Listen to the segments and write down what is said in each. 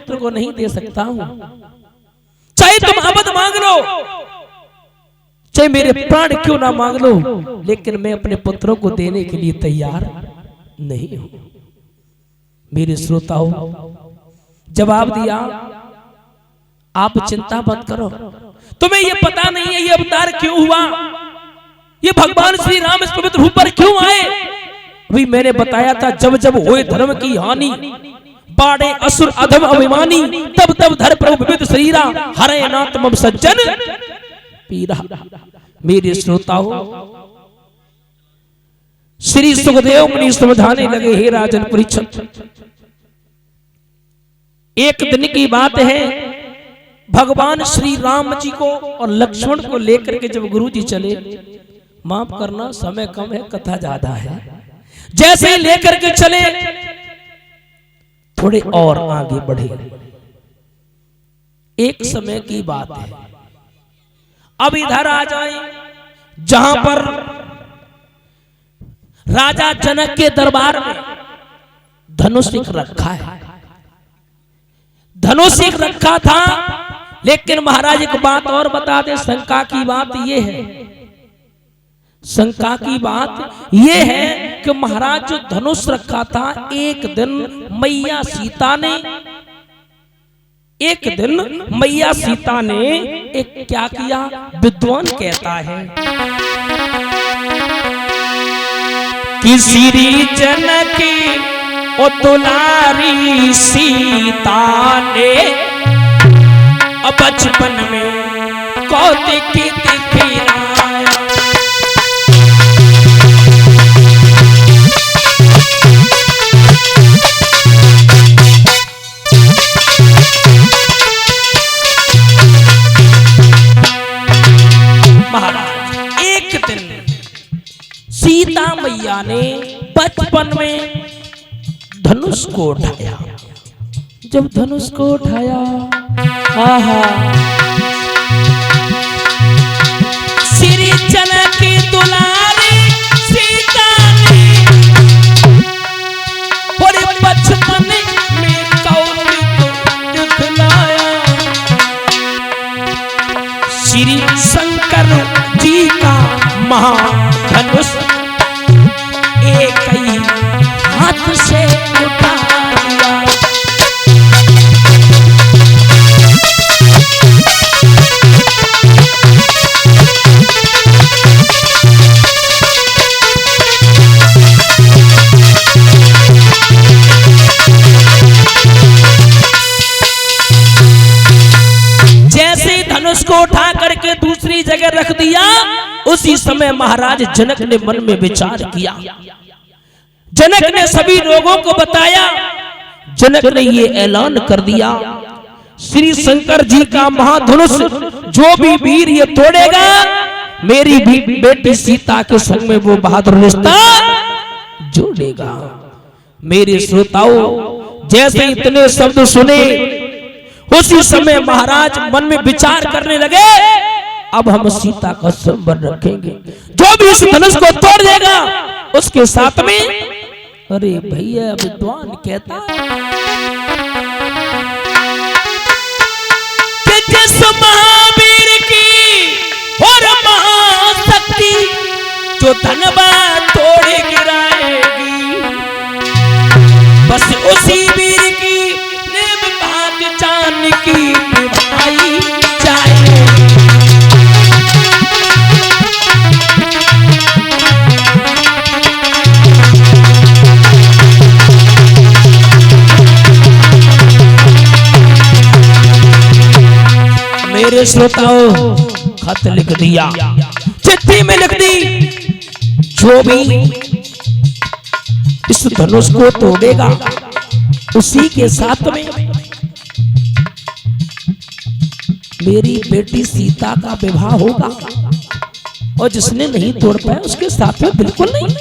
पुत्र को नहीं दे सकता हूं। चाहे तुम अवध मांग लो, चाहे मेरे प्राण क्यों ना मांग लो, लेकिन मैं अपने पुत्रों को देने के लिए तैयार नहीं हूं। मेरे श्रोताओं, जवाब दिया, आप चिंता मत करो, तुम्हें ये पता नहीं है ये अवतार क्यों हुआ, ये भगवान श्री राम इस पवित्र भूमि पर क्यों आए। अभी मैंने बताया था, जब जब होए धर्म की हानि, बाड़े असुर अधम अभिमानी, तब तब धर प्रभु विविध शरीरा, हरे नाथ मम सज्जन पीरा। मेरे श्रोताओ, श्री सुखदेव मुनि समझाने लगे, हे राजन परीक्षित, एक दिन की बात है, भगवान श्री राम जी को और लक्ष्मण को लेकर के जब गुरु जी चले, माफ करना समय कम है, कथा ज्यादा है, जैसे लेकर के चले थोड़े और आगे बढ़े। एक समय की बात है, अब इधर आ जाए जहां पर राजा जनक के दरबार में धनुष रखा है। धनुष रखा था, लेकिन महाराज एक बात और बता दे, शंका की बात यह है, शंका की बात यह है कि महाराज जो धनुष रखा था, एक दिन मैया सीता ने, एक दिन मैया सीता ने एक क्या किया, विद्वान कहता है कि श्री जनकी ओ दुलारी सीता ने बचपन में कौतिक दिखलाया। महाराज, एक दिन सीता मैया ने बचपन में धनुष को उठाया। जब धनुष को उठाया, आहा, श्री जनकी दुलारी सीता ने बड़े बचपन में कौतिक दिखलाया। श्री शंकर जी का महाधनुष एक ही हाथ से उठा लिया। जैसे धनुष को उठा करके दूसरी जगह रख दिया, उसी समय महाराज जनक ने मन में विचार किया। जनक ने सभी लोगों को बताया, जनक ने ये ऐलान कर दिया, श्री शंकर जी का महाधनुष जो भी वीर ये तोड़ेगा, मेरी भी बेटी सीता के संग में वो बहादुर रिश्ता जोड़ेगा। मेरे श्रोताओं, जैसे इतने शब्द सुने, उसी समय महाराज मन में विचार करने लगे, अब हम सीता का संबंध रखेंगे, जो भी इस धनुष को तोड़ देगा उसके साथ में। अरे भैया, विद्वान कहता कि जिस महावीर की और महाशक्ति जो धनबा तोड़े गिराएगी, बस उसी वीर की निर्विवाद जान की निभाई जाए। मेरे श्रोताओं, खत लिख दिया, चिट्ठी में लिख दी, जो भी इस धनुष को तोड़ेगा उसी के साथ में मेरी बेटी सीता का विवाह होगा, और जिसने नहीं तोड़ पाया उसके साथ में बिल्कुल नहीं।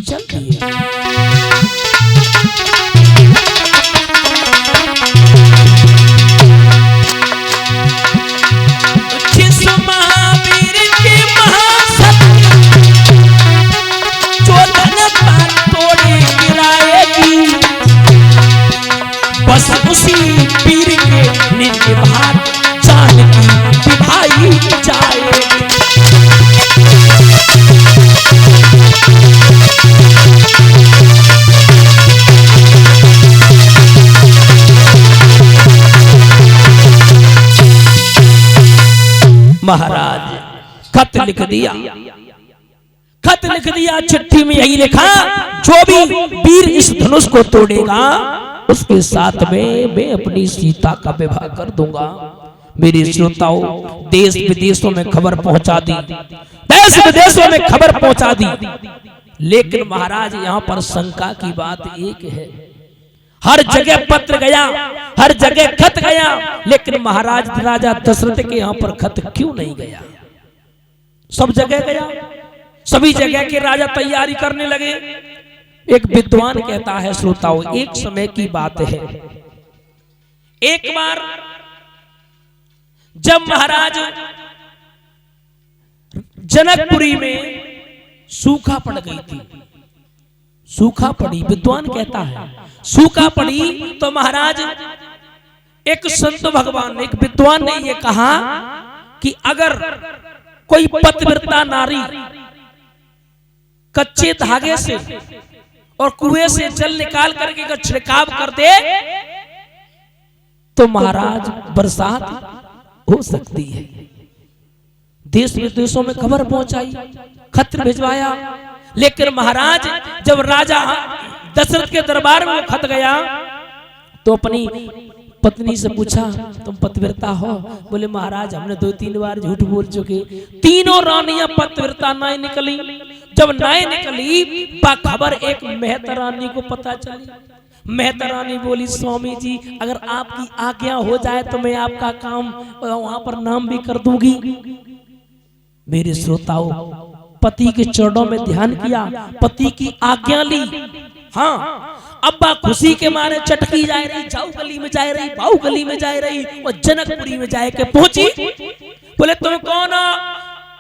चल दिए। बस उसी पीर के निर्विभाग जानकी विभाई जाएगी। महाराज खत लिख दिया, खत लिख दिया। चिट्ठी में यही लिखा, जो भी वीर इस धनुष को तोड़ेगा उसके साथ में मैं अपनी सीता का विवाह कर दूंगा। मेरे श्रोताओं, देश विदेशों में खबर पहुंचा दी, देश विदेशों में खबर पहुंचा दी, लेकिन महाराज यहाँ पर शंका की बात एक है। हर जगह पत्र गया, हर जगह खत गया, लेकिन महाराज राजा दशरथ के यहाँ पर खत क्यों नहीं गया? सब जगह गया, सभी जगह के राजा तैयारी करने लगे। एक विद्वान कहता है, श्रोताओं, एक समय की बात है, एक बार जब महाराज जनकपुरी में सूखा पड़ गई थी, सूखा पड़ी, विद्वान कहता है सूखा पड़ी, तो महाराज एक संत भगवान ने, एक विद्वान ने ये कहा कि अगर कोई पतिव्रता नारी कच्चे धागे से और कुएं से जल निकाल करके छिड़काव कर दे तो महाराज बरसात हो सकती है। देश विदेशों में खबर पहुंचाई, खत भिजवाया, लेकिन महाराज जब राजा दशरथ के दरबार में खत गया तो अपनी पत्नी से पूछा, तुम पतिव्रता हो? बोले महाराज हमने 2-3 बार झूठ बोल चुके, तीनों रानियां पतिव्रता नहीं निकली। जब नहीं निकली खबर एक मेहता रानी को पता चली। मेहता रानी बोली, स्वामी जी अगर आपकी आज्ञा हो जाए तो मैं आपका काम वहां पर नाम भी कर दूंगी। मेरे श्रोताओं, पति के चरणों में ध्यान किया, पति की आज्ञा ली। हाँ, अब्बा खुशी के मारे चटकी जा रही, जाऊ गली में जा रही, बाऊ गली में जा रही, और जनकपुरी में जाके पहुंची। बोले तुम कौन हो?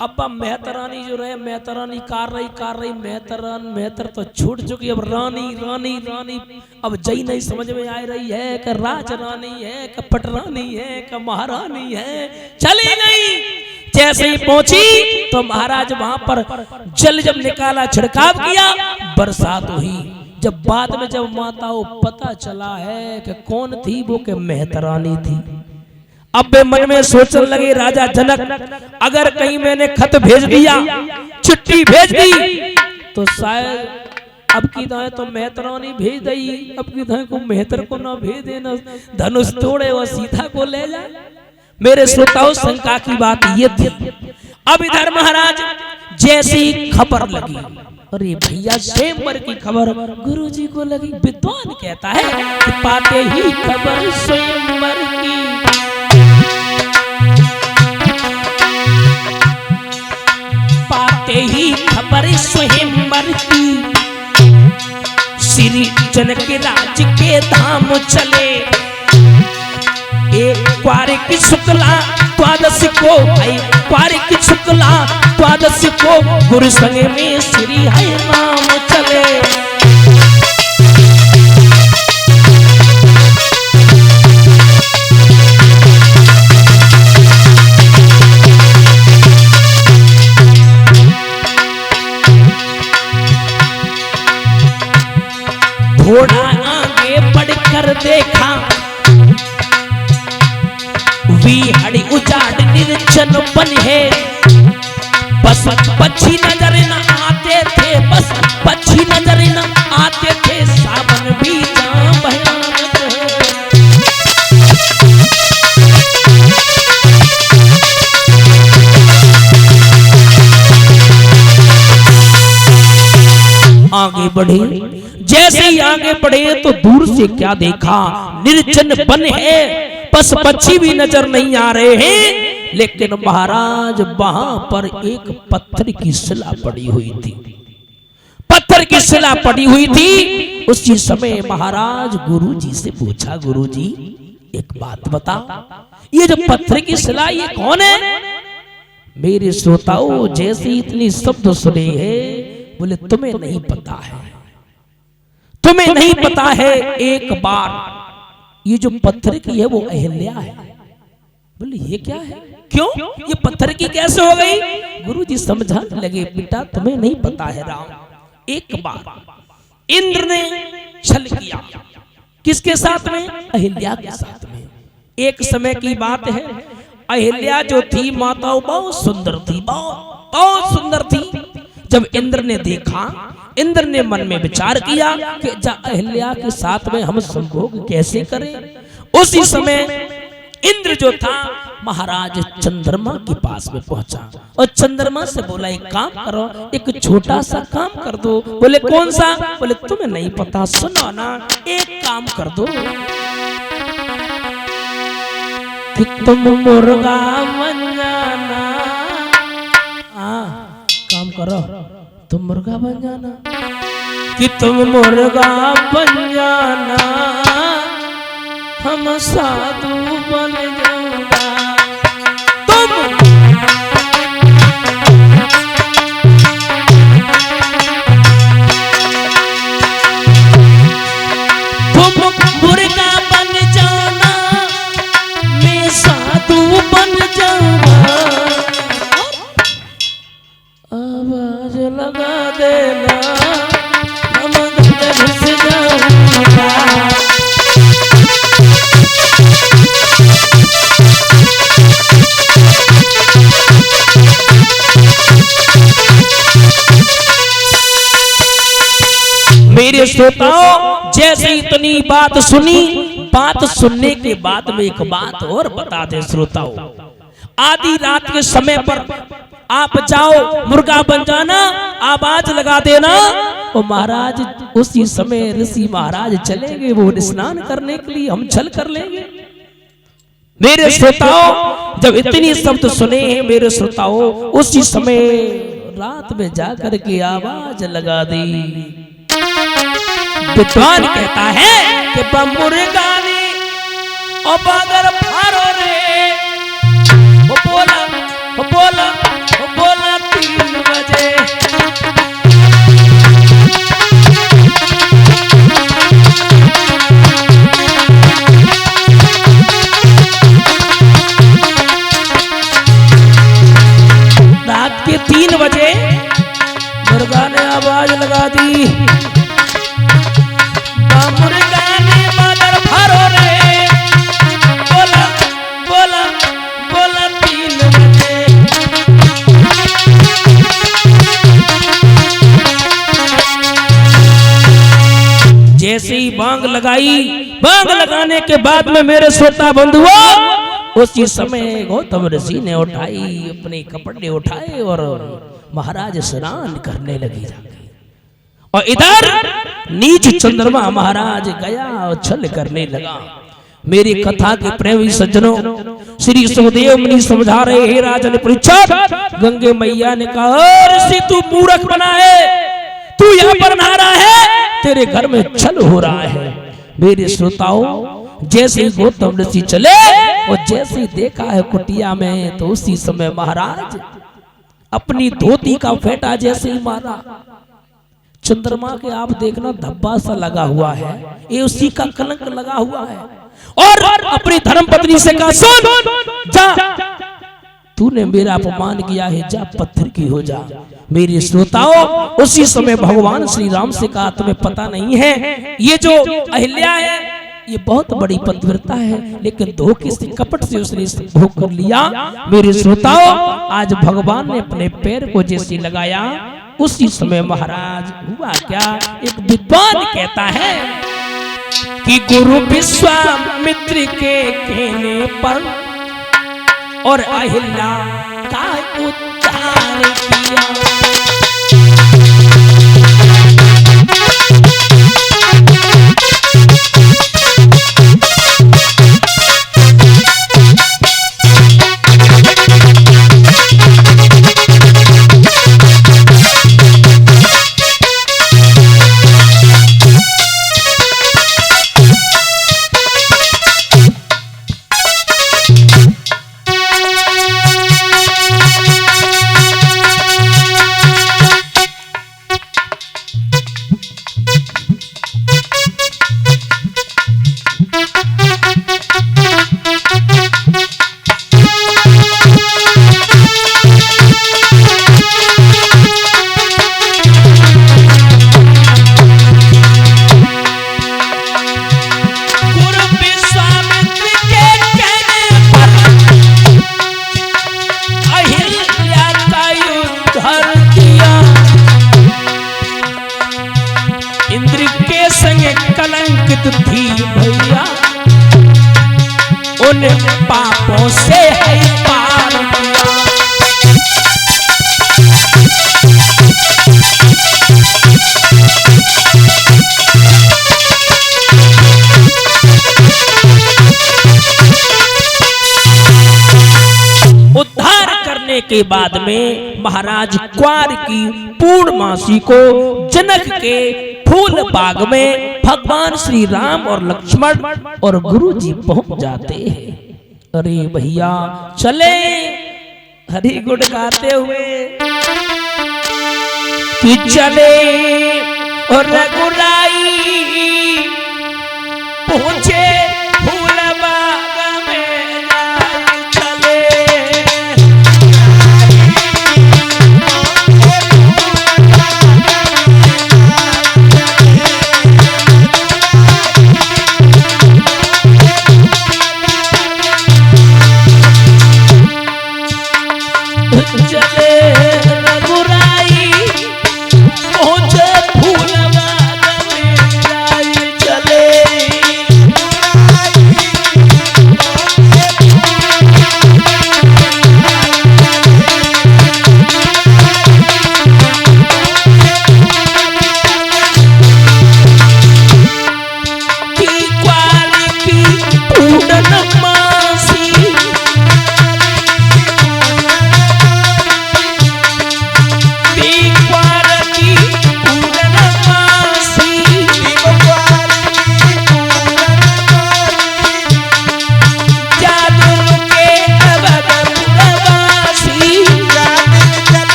अब्बा मेहता रानी जो रहे, मेहता रानी कार रही मेहतर तो छूट चुकी, अब रानी रानी रानी अब जई नहीं समझ में आ रही है कि राज रानी है कि पटरानी है कि महारानी है, चली नहीं। जैसे ही पहुंची तो महाराज वहां पर जल जब निकाला, छिड़काव किया, बरसात हुई। जब बाद में जब माताओं पता चला है कि कौन थी, वो के मेहता रानी थी। अब वे मन में सोचने लगे, राजा जनक अगर कहीं मैंने खत भेज दिया, चिट्ठी भेज दी, तो शायद अब की दाएं तो मेहता रानी भेज दी, अब की दाएं को मेहतर को ना भेज देना, धनुष तोड़े और सीता को ले जाए। मेरे श्रोताओं, शंका की बात ये थी। अब इधर महाराज जैसी खबर लगी, अरे भैया स्वयंवर की खबर गुरुजी को लगी। विद्वान कहता है कि पाते ही खबर स्वयंवर की, पाते ही खबर स्वयंवर की, श्री जनक राज के धाम चले। एक क्वारिक शुक्ला द्वादश को, क्वारिक शुक्ला द्वादश को गुरु संग में श्री हरि नाम चले। घोड़ा आगे बढ़कर देखा, हड़ी उजाड़ निर्जन बन है, बस पक्षी नजर न आते थे, बस पक्षी नजर न आते थे, सावन भी जाम भयानक आगे बढ़े। जैसे ही आगे बढ़े तो दूर से क्या देखा, निर्जन बन है, बस पक्षी भी नजर नहीं आ रहे हैं, लेकिन महाराज वहां पर एक पत्थर की शिला पड़ी हुई थी, पत्थर की शिला पड़ी हुई थी। उसी समय महाराज गुरुजी से पूछा, गुरुजी एक बात बता, ये जो पत्थर की शिला ये कौन है? मेरे श्रोताओं, जैसे इतनी शब्द सुने हैं, बोले तुम्हें नहीं पता है, तुम्हें नहीं पता है। एक बार ये जो पत्थर की है वो अहिल्या है। बोले ये क्या है, क्यों ये पत्थर की कैसे हो गई? गुरुजी समझाने लगे, बेटा तुम्हें नहीं पता है राम, एक बार इंद्र ने छल किया, किसके साथ में? अहिल्या के साथ में। एक समय की बात है, अहिल्या जो थी माता बहुत सुंदर थी, बहुत सुंदर थी। जब इंद्र ने देखा, इंद्र ने मन में विचार किया कि अहिल्या के साथ में हम संभोग कैसे करें। उसी समय इंद्र जो था महाराज चंद्रमा के पास में पहुंचा और चंद्रमा से बोला एक काम करो, एक छोटा सा काम कर दो। बोले कौन सा? बोले तुम्हें नहीं पता, सुनो ना, एक काम कर दो कि तुम मुर्गा बन जाना। काम करो, तुम मुर्गा बन जाना, कि तुम मुर्गा बन जाना, हम साधु बन जाऊंगा। तुम मुर्गा बन जाना, मैं साधु बन जाऊंगा। आवाज लगा देना, हम घुस जाऊंगा। मेरे श्रोताओं, जैसे इतनी बात सुनी, बात सुनने के बाद में एक बात और बता दें श्रोताओं, आधी रात के समय पर आप जाओ, मुर्गा बन जाना, आवाज लगा देना, और महाराज उसी समय ऋषि महाराज चलेंगे वो स्नान करने के लिए, हम छल कर लेंगे। मेरे श्रोताओं, जब इतनी शब्द सुने हैं मेरे श्रोताओं, उसी समय रात में जाकर के आवाज लगा दी। विद्वान कहता है कि मुर्गा ने और बादर फारो रे, वो बोला 3 बजे। रात के 3 बजे मुर्गा ने आवाज लगा दी, मुर्गा ने बादर फारो रे, बोला 3 बजे। जैसे ही बांग लगाई, बांग लगाने के बाद में मेरे श्रोता बंधुओं, उसी समय गौतम ऋषि ने उठाई, अपने कपड़े उठाए और महाराज स्नान करने लगी जाके। और इधर नीच चंद्रमा महाराज गया और छल करने लगा। मेरी कथा के प्रेमी सज्जनों, श्री सुखदेव मुनि समझा रहे, हे राजन परीक्षित, गंगे मैया ने कहा, ऋषि तू मूर्ख बना है, तू यहाँ पर नहा रहा है, तेरे घर में छल हो रहा है। मेरे श्रोताओं, जैसे ही गौतम ऋषि चले और जैसे ही देखा है कुटिया में, तो उसी समय महाराज अपनी धोती का फेंटा जैसे ही मारा, चंद्रमा के आप देखना धब्बा सा लगा हुआ है, ये उसी का कलंक लगा हुआ है। और अपनी धर्मपत्नी से कहा, सुन जा, तूने मेरा अपमान किया है, जा पत्थर की हो जा। मेरे श्रोताओं, उसी समय भगवान श्री राम से कहा, तुम्हें पता नहीं है, ये जो अहिल्या है ये बहुत बड़ी पतिव्रता है, लेकिन धोखे से कपट से उसने भोग कर लिया। मेरे श्रोताओं, आज भगवान ने अपने पैर को जैसे लगाया, उसी समय महाराज हुआ क्या, एक विद्वान कहता है कि गुरु विश्वामित्र के कहने पर और अहिल्या का उद्धार किया। उन पापों से है पार किया। उद्धार करने के बाद में महाराज क्वार की पूर्णमासी को जनक के फूल बाग में भगवान श्री राम और लक्ष्मण और गुरु जी पहुंच जाते हैं। अरे भैया चले हरि गुण गाते हुए कि चले और रघुराई पहुंचे फूल बाग में चले। चले रघुराई पहुंचे फूल बाग में चले।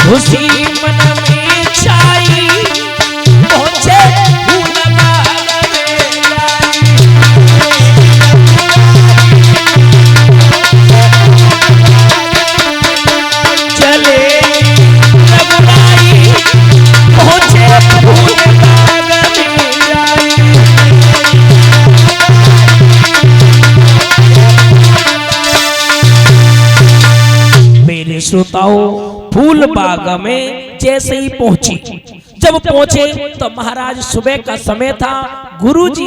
उसी मन में छाई पहुंचे फूल बाग में चले रघुराई पहुंचे फूल बाग में। मेरे श्रोताओं फूल बाग में जैसे ही पहुंची, जब पहुंचे तो महाराज सुबह का समय था। गुरुजी